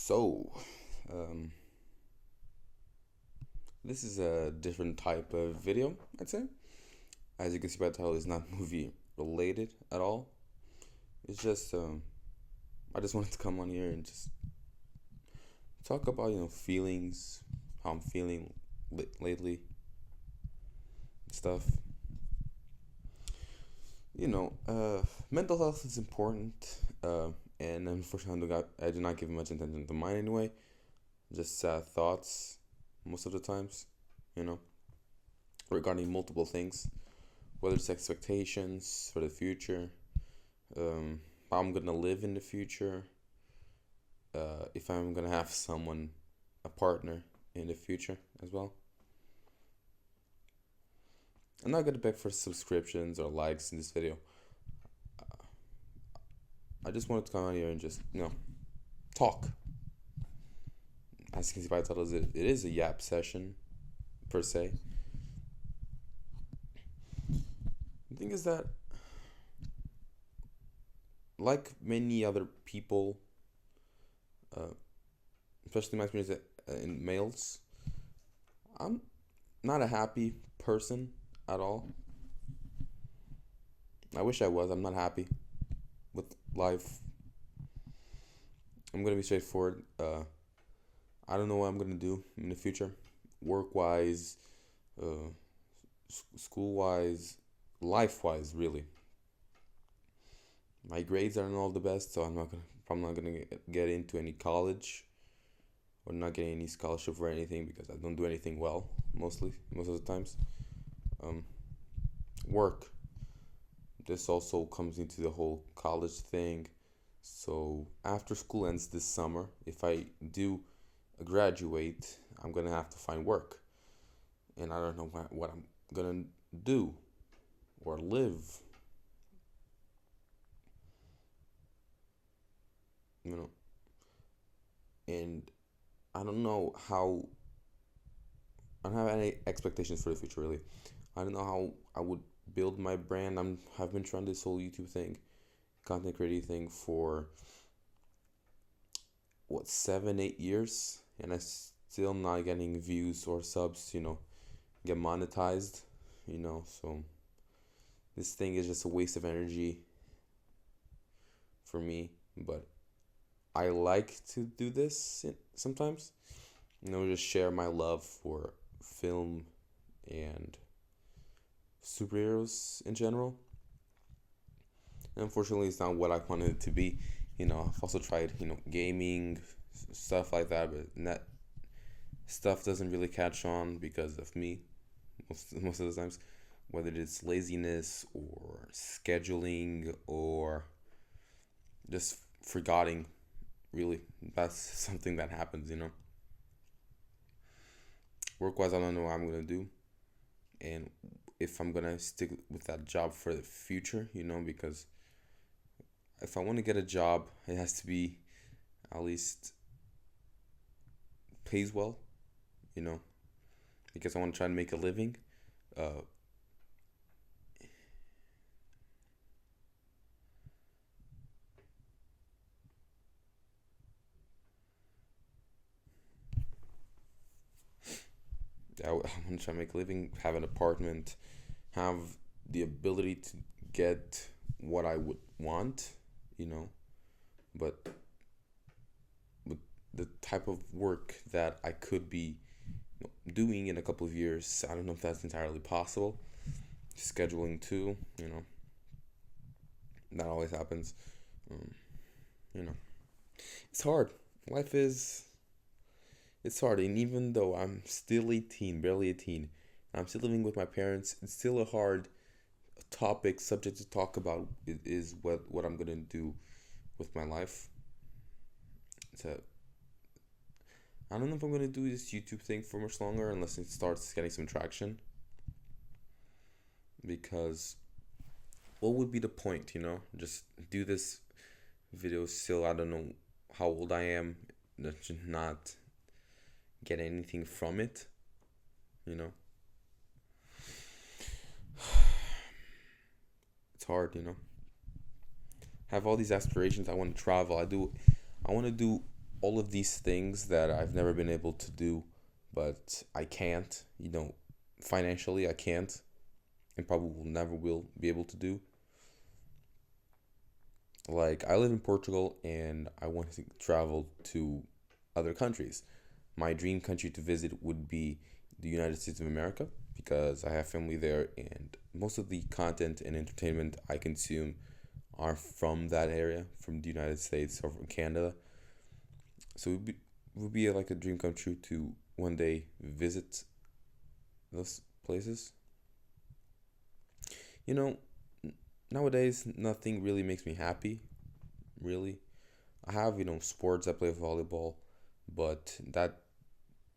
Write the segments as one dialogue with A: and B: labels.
A: So, um, this is a different type of video, I'd say. As you can see by the title, it's not movie related at all. It's just, I just wanted to come on here and just talk about, feelings, how I'm feeling lately, stuff. Mental health is important, and unfortunately, I do not give much attention to mine anyway. Just sad thoughts most of the times, you know, regarding multiple things, whether it's expectations for the future, how I'm gonna live in the future, if I'm gonna have someone, a partner in the future as well. I'm not gonna beg for subscriptions or likes in this video. I just wanted to come out here and just, talk. As you can see by the title, it is a yap session, per se. The thing is that, like many other people, uh, especially my experience in males, I'm not a happy person at all. I wish I was. I'm not happy with life. I'm gonna be straightforward. I don't know what I'm gonna do in the future, work wise, uh, school wise, life wise. Really, my grades aren't all the best, so I'm not gonna get into any college or not getting any scholarship or anything because I don't do anything well most of the times. Um, Work. This also comes into the whole college thing. So after school ends this summer, if I do graduate, I'm gonna have to find work, and I don't know what I'm gonna do or live. You know, and I don't know how. I don't have any expectations for the future really. I don't know how I would build my brand. Have been trying this whole YouTube thing, content creating thing for what 7 8 years, and I still not getting views or subs. Get monetized. So this thing is just a waste of energy for me. But I like to do this sometimes. Just share my love for film and superheroes in general. And unfortunately, it's not what I wanted it to be. I've also tried, gaming, stuff like that, but that stuff doesn't really catch on because of me most of the times, whether it's laziness or scheduling or just forgetting. Really, that's something that happens. Work wise, I don't know what I'm gonna do, and if I'm gonna stick with that job for the future. Because if I want to get a job, it has to be at least pays well. You know, because I want to try to make a living. Uh, I want to try to make a living, have an apartment, have the ability to get what I would want. You know, but with the type of work that I could be doing in a couple of years, I don't know if that's entirely possible. Scheduling too, that always happens. Um, you know, it's hard. Life is it's hard, and even though I'm still 18, barely 18, I'm still living with my parents. It's still a hard topic, subject to talk about. Is what I'm gonna do with my life. So I don't know if I'm gonna do this YouTube thing for much longer unless it starts getting some traction. Because what would be the point? Just do this video still. I don't know how old I am. Not get anything from it. You know, it's hard. Have all these aspirations. I want to travel. I do. I want to do all of these things that I've never been able to do, but I can't, financially I can't, and probably will never will be able to do. Like, I live in Portugal and I want to travel to other countries. My dream country to visit would be the United States of America because I have family there, and most of the content and entertainment I consume are from that area, from the United States or from Canada. So it would be like a dream come true to one day visit those places. You know, nowadays nothing really makes me happy, really. I have, sports. I play volleyball, but that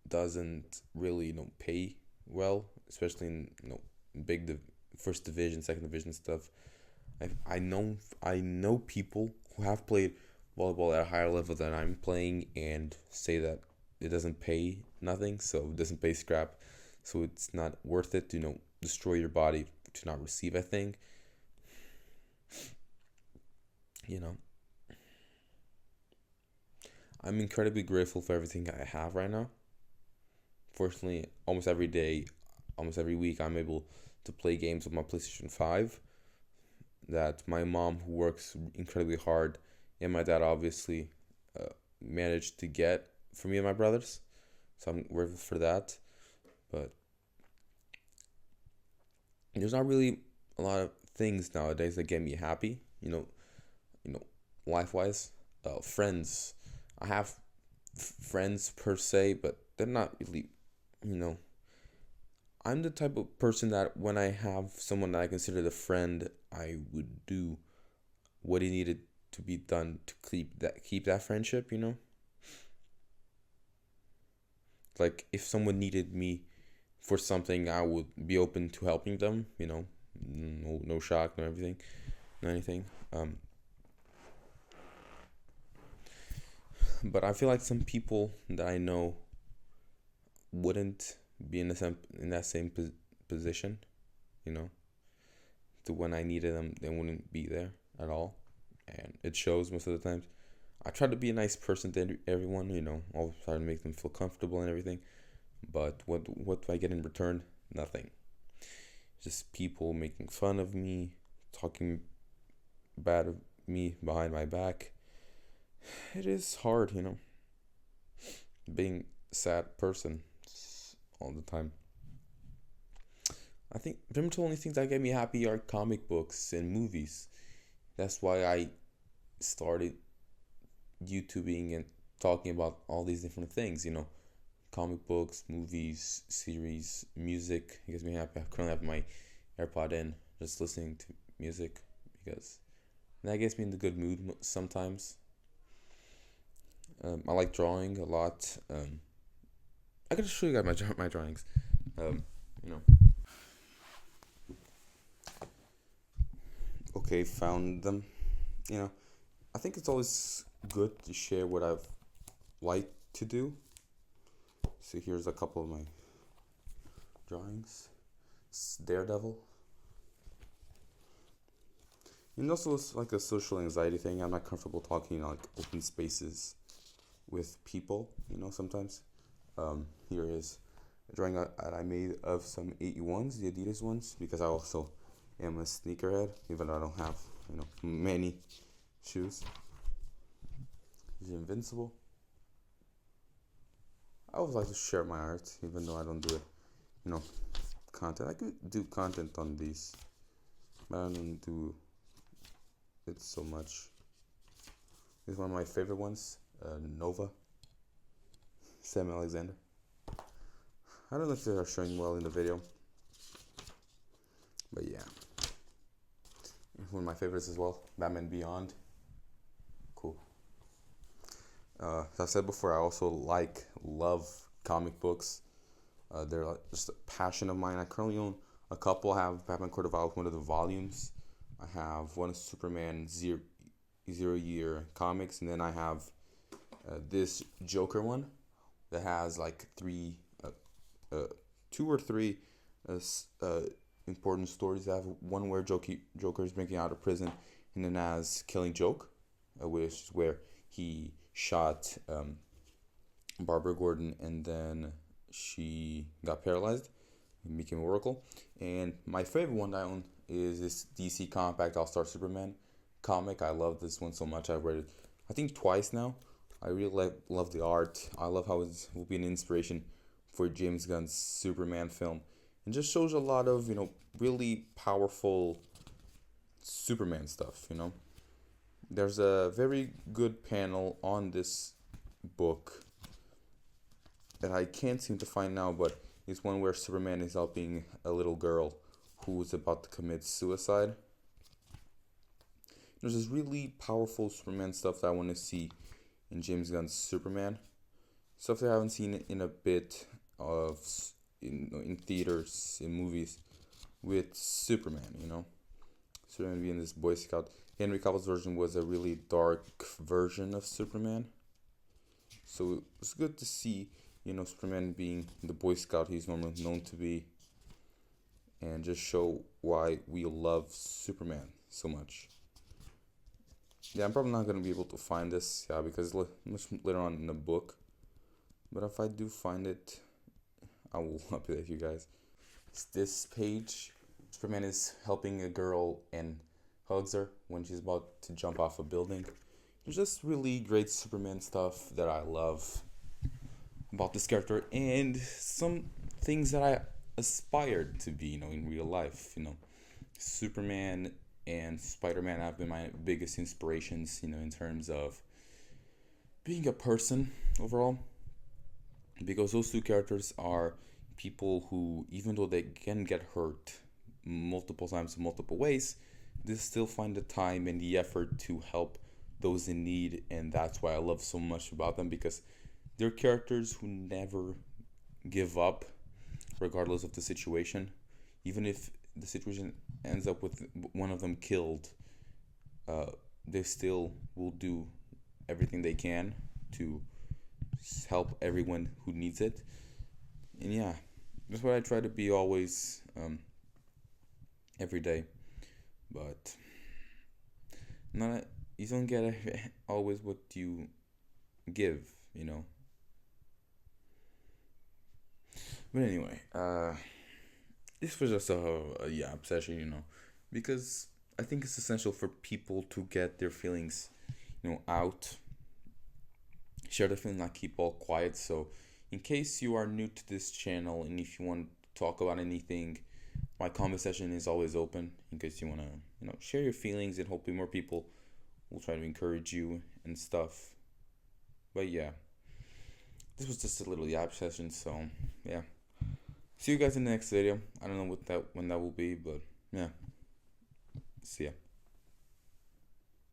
A: doesn't really, pay well, especially in, big first division, second division stuff. I know people who have played volleyball at a higher level than I'm playing and say that it doesn't pay nothing, so it doesn't pay scrap, so it's not worth it to destroy your body to not receive a thing. You know, I'm incredibly grateful for everything I have right now. Fortunately, almost every day, almost every week, I'm able to play games with my PlayStation 5 that my mom, who works incredibly hard, and my dad obviously managed to get for me and my brothers. So I'm grateful for that. But there's not really a lot of things nowadays that get me happy. You know, life wise. Friends. I have friends per se, but they're not really. You know, I'm the type of person that when I have someone that I consider a friend, I would do what he needed to be done to keep that friendship. Like if someone needed me for something, I would be open to helping them. No shock, no everything, no anything. But I feel like some people that I know wouldn't be in that same position. You know, to when I needed them, they wouldn't be there at all, and it shows most of the times. I try to be a nice person to everyone. Always try to make them feel comfortable and everything. But what do I get in return? Nothing. Just people making fun of me, talking bad of me behind my back. It is hard, being a sad person all the time. I think pretty much the only things that get me happy are comic books and movies. That's why I started YouTubing and talking about all these different things, comic books, movies, series, music. It gets me happy. I currently have my AirPod in, just listening to music because that gets me in the good mood sometimes. I like drawing a lot. I could show you guys my drawings. You know. Okay, found them. You know, I think it's always good to share what I've liked to do. So here's a couple of my drawings. It's Daredevil. And also it's like a social anxiety thing. I'm not comfortable talking in like open spaces with people, sometimes. Here is a drawing that I made of some 81s, the Adidas ones, because I also am a sneakerhead, even though I don't have, many shoes. Is Invincible. I always like to share my art, even though I don't do it, you know, content. I could do content on these, but I don't do it so much. This is one of my favorite ones, Nova, Sam Alexander. I don't know if they are showing well in the video, but yeah. One of my favorites as well, Batman Beyond. Cool. As I said before, I also love comic books. They're just a passion of mine. I currently own a couple. I have Batman Court of Owls, one of the volumes. I have one of Superman Zero Year comics, and then I have this Joker one that has like two or three important stories. I have one where Joker is breaking out of prison, and then has Killing Joke, which is where he shot Barbara Gordon, and then she got paralyzed and became Oracle. And my favorite one that I own is this DC Compact All Star Superman comic. I love this one so much. I've read it, I think, twice now. I really love the art. I love how it will be an inspiration for James Gunn's Superman film, and just shows a lot of really powerful Superman stuff. There's a very good panel on this book that I can't seem to find now, but it's one where Superman is helping a little girl who is about to commit suicide. There's this really powerful Superman stuff that I want to see in James Gunn's Superman. Stuff that I haven't seen in a bit of in theaters, in movies, with Superman. Superman being this Boy Scout. Henry Cavill's version was a really dark version of Superman. So it was good to see, Superman being the Boy Scout he's normally known to be, and just show why we love Superman so much. Yeah, I'm probably not going to be able to find this, because much later on in the book. But if I do find it, I will update you guys. It's this page. Superman is helping a girl and hugs her when she's about to jump off a building. There's just really great Superman stuff that I love about this character, and some things that I aspired to be, in real life. Superman and Spider-Man have been my biggest inspirations, in terms of being a person overall. Because those two characters are people who, even though they can get hurt multiple times in multiple ways, they still find the time and the effort to help those in need. And that's why I love so much about them, because they're characters who never give up regardless of the situation. Even if the situation ends up with one of them killed, they still will do everything they can to help everyone who needs it. And yeah, that's what I try to be always, every day. But you don't get always what you give. But anyway, this was just a yap session, because I think it's essential for people to get their feelings, out. Share their feelings, not keep all quiet. So, in case you are new to this channel and if you want to talk about anything, my comment section is always open. In case you want to, share your feelings, and hopefully more people will try to encourage you and stuff. But yeah, this was just a little yap session. So yeah. See you guys in the next video. I don't know when that will be, but yeah. See ya.